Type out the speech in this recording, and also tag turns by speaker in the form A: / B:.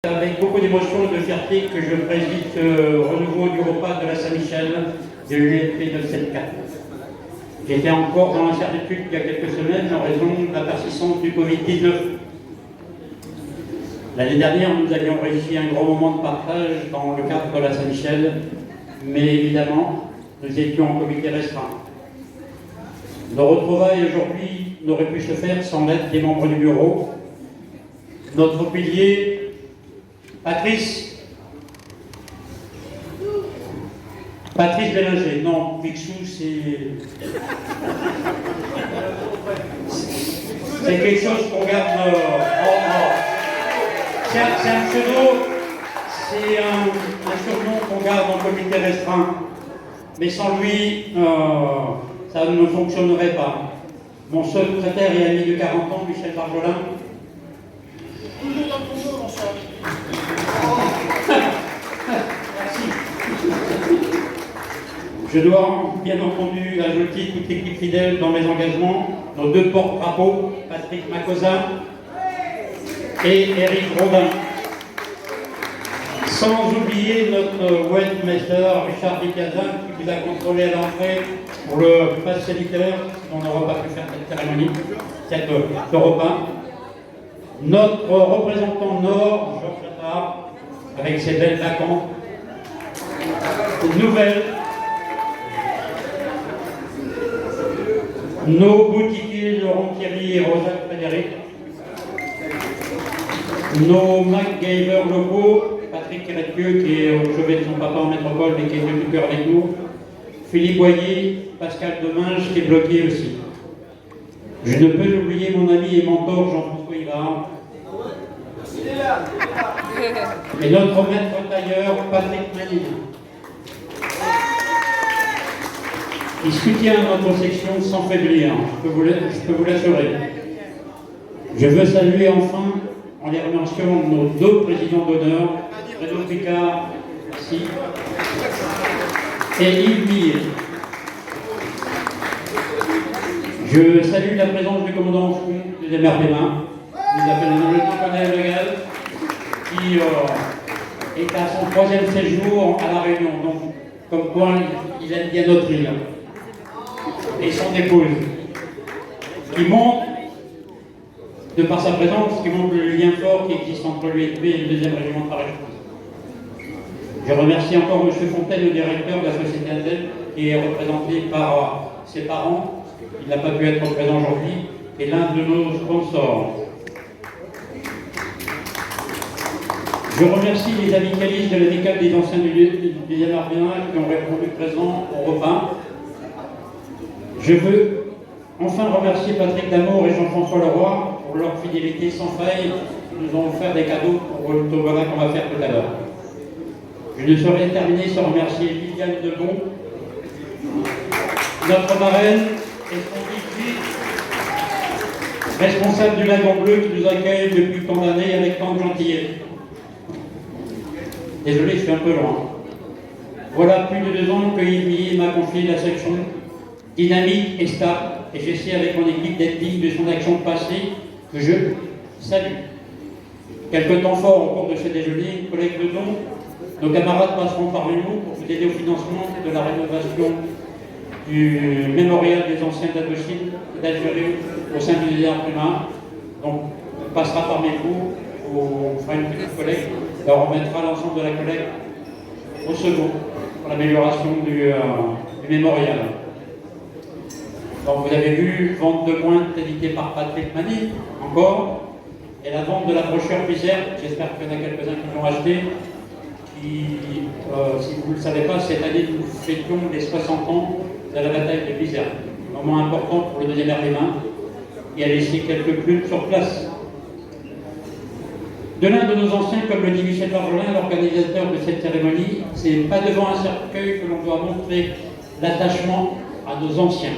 A: Avec beaucoup d'émotion et de fierté que je préside ce renouveau du repas de la Saint-Michel de l'UFP 974. J'étais encore dans l'incertitude il y a quelques semaines en raison de la persistance du Covid-19. L'année dernière, nous avions réussi un grand moment de partage dans le cadre de la Saint-Michel, mais évidemment, nous étions en comité restreint. Nos retrouvailles aujourd'hui n'auraient pu se faire sans l'aide des membres du bureau. Notre pilier, Patrice Bélinger, non, Picsou, c'est quelque chose qu'on garde. C'est un pseudo, c'est un surnom qu'on garde en comité restreint. Mais sans lui, ça ne fonctionnerait pas. Mon secrétaire et ami de 40 ans, Michel Barjolin.
B: Toujours dans ton dos, mon cher.
A: Merci. Je dois bien entendu ajouter toute l'équipe fidèle dans mes engagements, nos deux porte-drapeaux, Patrick Macosa et Éric Rodin. Sans oublier notre webmaster Richard Dicazin qui nous a contrôlé à l'entrée pour le pass sanitaire, on n'aura pas pu faire cette cérémonie, ce repas. Notre représentant Nord, Georges Attard, avec ses belles vacances, nouvelles, nos boutiquiers Laurent Thierry et Rosa Frédéric, nos MacGyver locaux, Patrick Kéretpieux qui est au chevet de son papa en métropole mais qui est venu du cœur avec nous, Philippe Boyer, Pascal Deminge qui est bloqué aussi. Je ne peux oublier mon ami et mentor Jean-François Hivard. Et notre maître tailleur, Patrick Manille, qui soutient notre section sans faiblir, je peux vous l'assurer. Je veux saluer enfin, en les remerciant, nos deux présidents d'honneur, Renaud Picard, merci, et Yves Mille. Je salue la présence du commandant au front des MRP-20, nous appelons le lieutenant-colonel Legal, qui est à son 3e séjour à La Réunion, donc comme quoi il aime bien notre île, et son épouse, qui montre, de par sa présence, qui montre le lien fort qui existe entre l'UFP et le 2e régiment de Paris. Je remercie encore M. Fontaine, le directeur de la société Andel, qui est représenté par ses parents. Il n'a pas pu être présent aujourd'hui, et l'un de nos sponsors. Je remercie les amicalistes de l'amicale des anciens du 2e Arménien qui ont répondu présent au repas. Je veux enfin remercier Patrick Damour et Jean-François Leroy pour leur fidélité sans faille. Ils nous ont offert des cadeaux pour le toboggan qu'on va faire tout à l'heure. Je ne saurais terminer sans remercier Viviane Debon, notre marraine, et son équipe, responsable du Lagon Bleu qui nous accueille depuis tant d'années avec tant de gentillesse. Désolé, je suis un peu loin. Voilà plus de 2 ans que Yves Millet m'a confié la section dynamique et stable, et j'essaie avec mon équipe d'être digne de son action passée, que je salue. Quelques temps forts au cours de ce déjeuner, collègues de don, nos camarades passeront parmi nous pour vous aider au financement de la rénovation du mémorial des anciens d'Indochine et d'Algérie au sein du désert primaire. Donc, on passera parmi vous, on fera une petite collecte, et on remettra l'ensemble de la collecte au second pour l'amélioration du mémorial. Donc, vous avez vu, vente de pointe éditée par Patrick Manille, encore, et la vente de la brochure Bizerte, j'espère qu'il y en a quelques-uns qui l'ont acheté. Si vous ne le savez pas, cette année nous fêtions les 60 ans de la bataille de Bizerte. Un moment important pour le 2e Arménien qui a laissé quelques plumes sur place. De l'un de nos anciens, comme le dit Michel Barjolin, l'organisateur de cette cérémonie, c'est pas devant un cercueil que l'on doit montrer l'attachement à nos anciens.